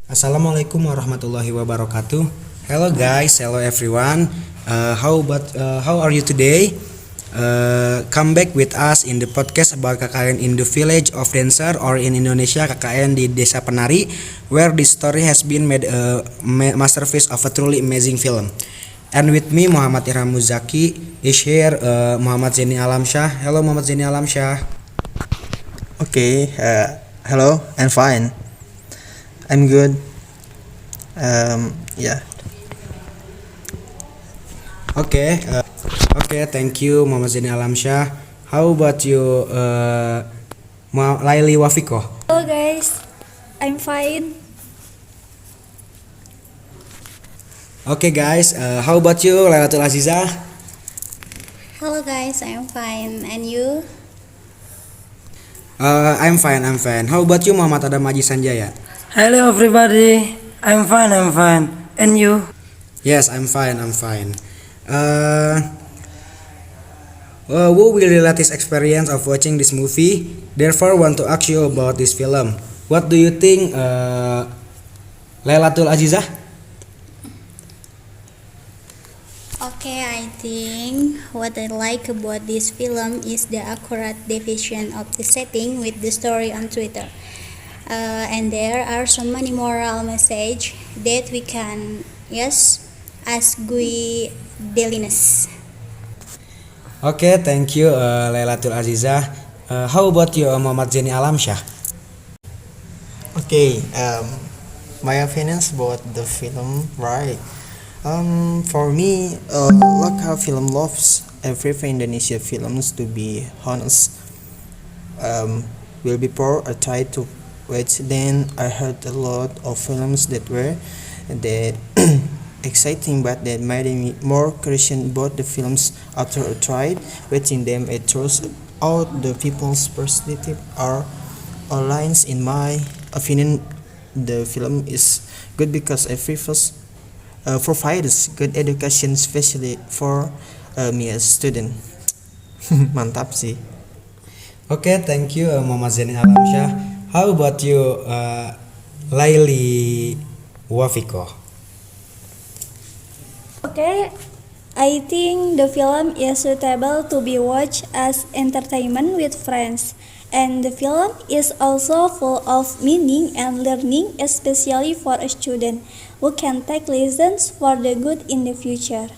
Assalamualaikum warahmatullahi wabarakatuh. Hello guys, hello everyone. How are you today? Come back with us in the podcast about KKN in the village of dancer or in Indonesia KKN di Desa Penari, where this story has been made a masterpiece of a truly amazing film. And with me Muhammad Irham Muzaki is here, Muhammad Zaini Alamsyah. Hello Muhammad Zaini Alamsyah. Okay, hello, I'm fine. I'm good. Yeah. Okay, thank you Muhammad Zaini Alamsyah. How about you, Laili Wafiko? Hello guys, I'm fine. Okay guys, how about you Lailatul Azizah? Hello guys, I'm fine. And you? I'm fine. How about you Muhammad Adam Haji Sanjaya? Hello everybody, I'm fine. And you? Yes, I'm fine. Who will relate his experience of watching this movie? Therefore, want to ask you about this film. What do you think, Lailatul Azizah? Okay, I think what I like about this film is the accurate depiction of the setting with the story on Twitter. And there are so many moral message that we can ask we dailiness. Okay, thank you, Lailatul Azizah. How about you, Muhammad Zaini Alamsyah? Okay. My opinions about the film, right? For me, like how film loves every Indonesia films to be honest. Will before I tried to watch, then I heard a lot of films that were that exciting, but that made me more curious about the films after I tried watching them. It throws out the people's perspective or lines. In my opinion, the film is good because every first provides good education, especially for me as student. Mantap sih. Okay, thank you, Muhammad Zaini Alamsyah. How about you, Laili Wafiko? Okay, I think the film is suitable to be watched as entertainment with friends, and the film is also full of meaning and learning, especially for a student who can take lessons for the good in the future.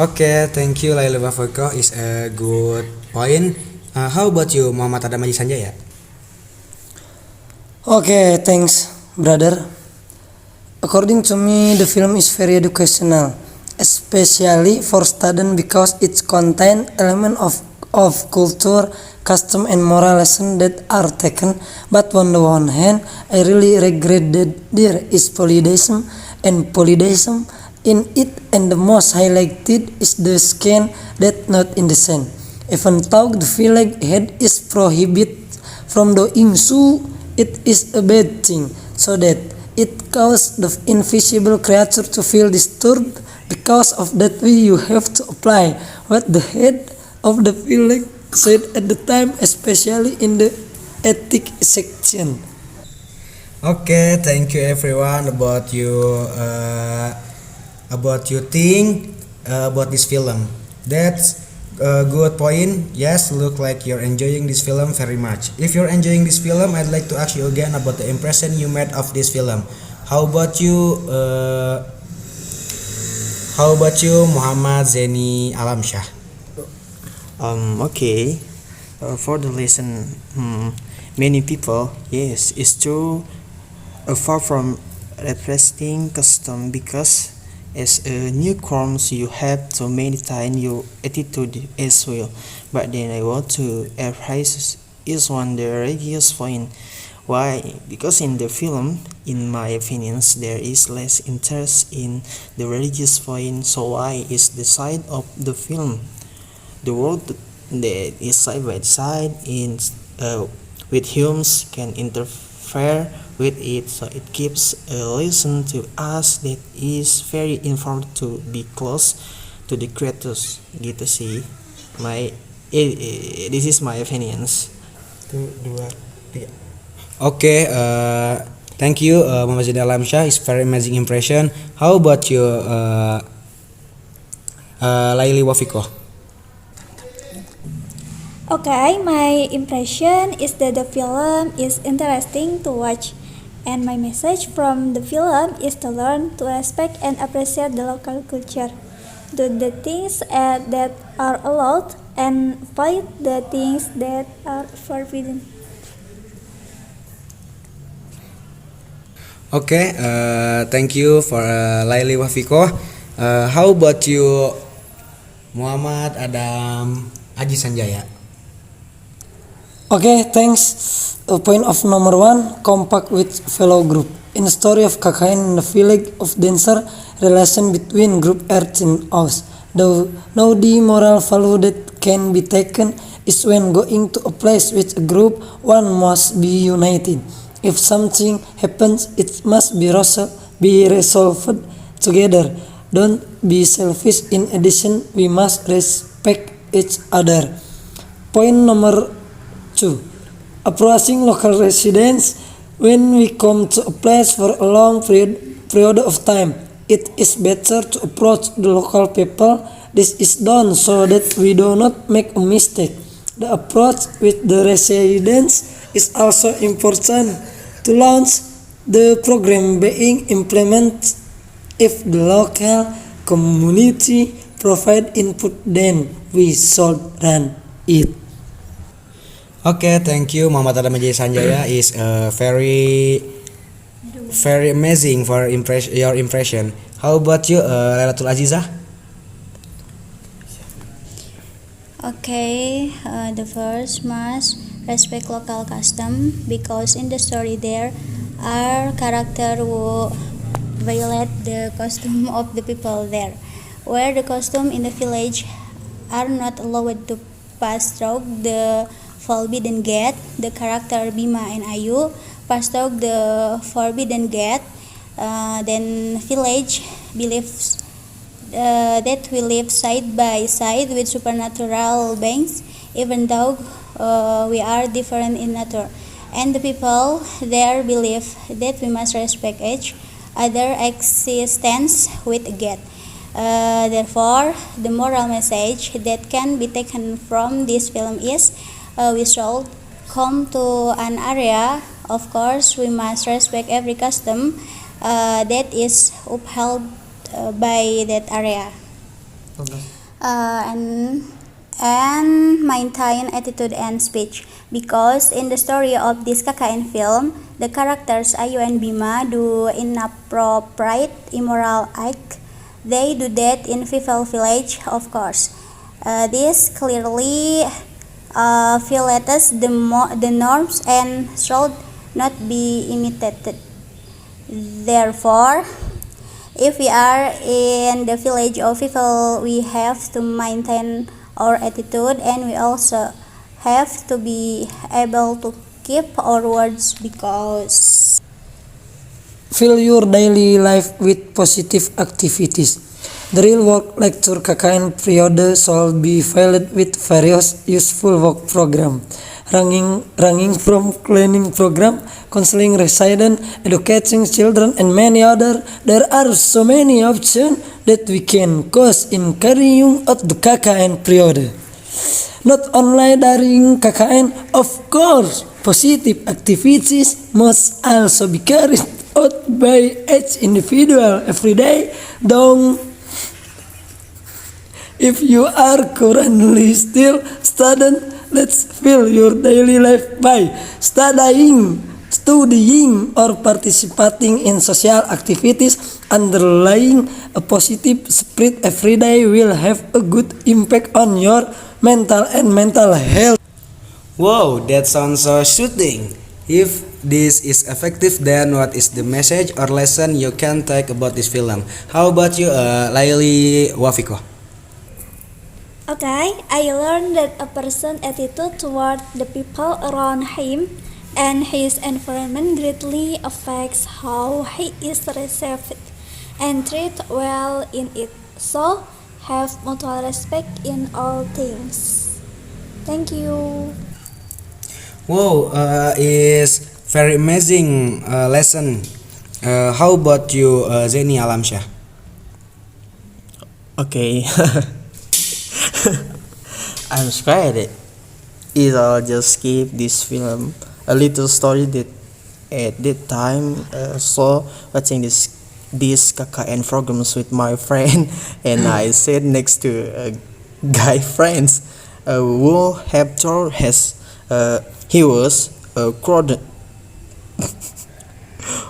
Okay, thank you, Laili Wafiko. Is a good point. How about you, Muhammad Adam Haji Sanjaya? Okay, thanks, brother. According to me, the film is very educational, especially for students because it contains elements of culture, custom, and moral lessons that are taken. But on the one hand, I really regret that there is polydism in it, and the most highlighted is the scene that not in the scene. Even though the village head is prohibited from doing so, it is a bad thing, so that it causes the invisible creature to feel disturbed. Because of that way, you have to apply what the head of the village said at the time, especially in the ethic section. Okay, thank you everyone about you think about this film. That's a good point. Yes, look like you're enjoying this film very much. If you're enjoying this film, I'd like to ask you again about the impression you made of this film. How about you, Muhammad Zaini Alamsyah? Okay. For the lesson, many people, yes, it's true, far from representing custom because as a newcomer you have to maintain your attitude as well. But then I want to emphasize is one the religious point. Why? Because in the film, in my opinions, there is less interest in the religious point. So why is the side of the film? The world that is side by side in with humans can interfere with it, so it gives a lesson to us that is very important to be close to the creators. Gitu sih. This is my opinions. Oke, Thank you, Muhammad Zain Alamsyah. It's very amazing impression. How about you, Laili Wafiko? Okay, my impression is that the film is interesting to watch, and my message from the film is to learn to respect and appreciate the local culture. Do the things that are allowed and avoid the things that are forbidden. Okay, thank you for Laili Wafiko. How about you, Muhammad Adam Aji Sanjaya? Okay, thanks. Point of number one, compact with fellow group. In the story of KKN in the village of dancer, relation between group earth and us. Now the moral value that can be taken is when going to a place with a group, one must be united. If something happens, it must be resolved together. Don't be selfish. In addition, we must respect each other. Point number 2. Approaching local residents. When we come to a place for a long period of time, it is better to approach the local people. This is done so that we do not make a mistake. The approach with the residents is also important to launch the program being implemented. If the local community provide input, then we should run it. Okay, thank you, Muhammad Adam Aji Sanjaya. Is very amazing for your impression. How about you, Lailatul Azizah? Okay, the first must respect local custom because in the story there are character who violate the costume of the people there, where the costume in the village are not allowed to pass through the forbidden gate. The character Bima and Ayu pass through the forbidden gate. Then village believes that we live side by side with supernatural beings, even though we are different in nature. And the people there believe that we must respect each other existence with God. Therefore, the moral message that can be taken from this film is we should come to an area. Of course, we must respect every custom that is upheld by that area. And maintain attitude and speech because in the story of this KKN film, the characters Ayu and Bima do inappropriate immoral act. They do that in Vival village, of course. This clearly violates the norms and should not be imitated. Therefore, if we are in the village of Vival, we have to maintain our attitude and we also have to be able to keep our words because Fill your daily life with positive activities. The real work lecture KKN period shall be filled with various useful work program, ranging from cleaning program, counseling resident, educating children, and many other. There are so many options that we can cause in carrying out the KKN period. Not only during KKN, of course, positive activities must also be carried out by each individual every day. If you are currently still student, let's fill your daily life by studying, or participating in social activities. Underlying a positive spirit every day will have a good impact on your mental health. Wow, that sounds so soothing. If this is effective, then what is the message or lesson you can take about this film? How about you, Laili Wafiko? Okay, I learned that a person's attitude toward the people around him and his environment greatly affects how he is received and treated well in it. So, have mutual respect in all things. Thank you. Wow, is very amazing lesson. How about you, Zeni Alamsyah? Okay. I'm scared. I'll just give this film a little story that at that time so watching this KKN programs with my friend and I sat next to guy friends who have told he was crowded.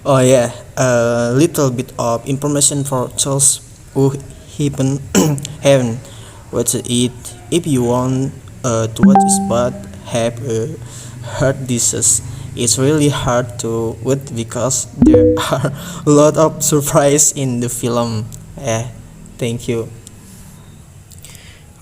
Oh yeah, a little bit of information for Charles who haven't watched it. If you want to watch it but have heard this, it's really hard to watch because there are a lot of surprise in the film. Thank you.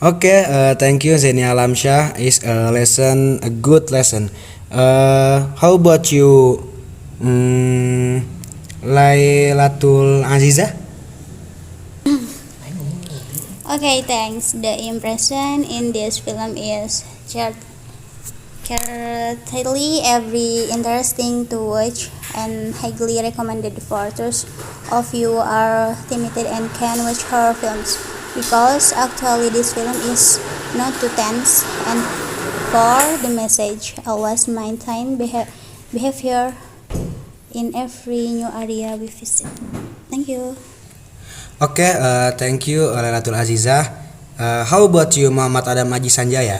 Okay, thank you Zeni Alamsyah. Is a good lesson. How about you, Lailatul Aziza? Okay, thanks. The impression in this film is certainly every interesting to watch and highly recommended for those of you are timid and can watch horror films because actually this film is not too tense and for the message always maintain behavior in every new area we visit. Thank you. Okay, thank you Lailatul Aziza. How about you, Muhammad Adam Aji Sanjaya?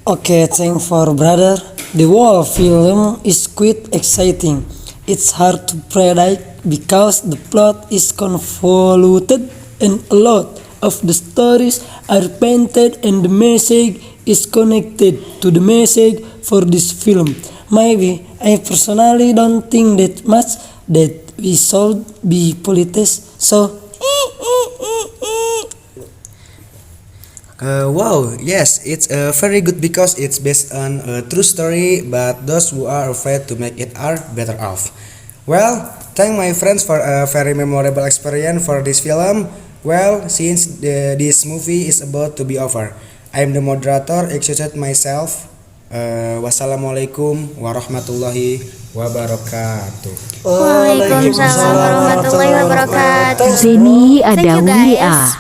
Okay, thank for brother. The whole film is quite exciting. It's hard to predict because the plot is convoluted and a lot of the stories are painted and the message is connected to the message for this film. Maybe I personally don't think that much that we should be politics. So Wow, yes, it's very good because it's based on a true story, but those who are afraid to make it are better off. Well, thank my friends for a very memorable experience for this film. Well, since this movie is about to be over, I'm the moderator, excused myself. Wassalamualaikum warahmatullahi wabarakatuh. Waalaikumsalam warahmatullahi wabarakatuh. Zeni Thank you, Adawi guys.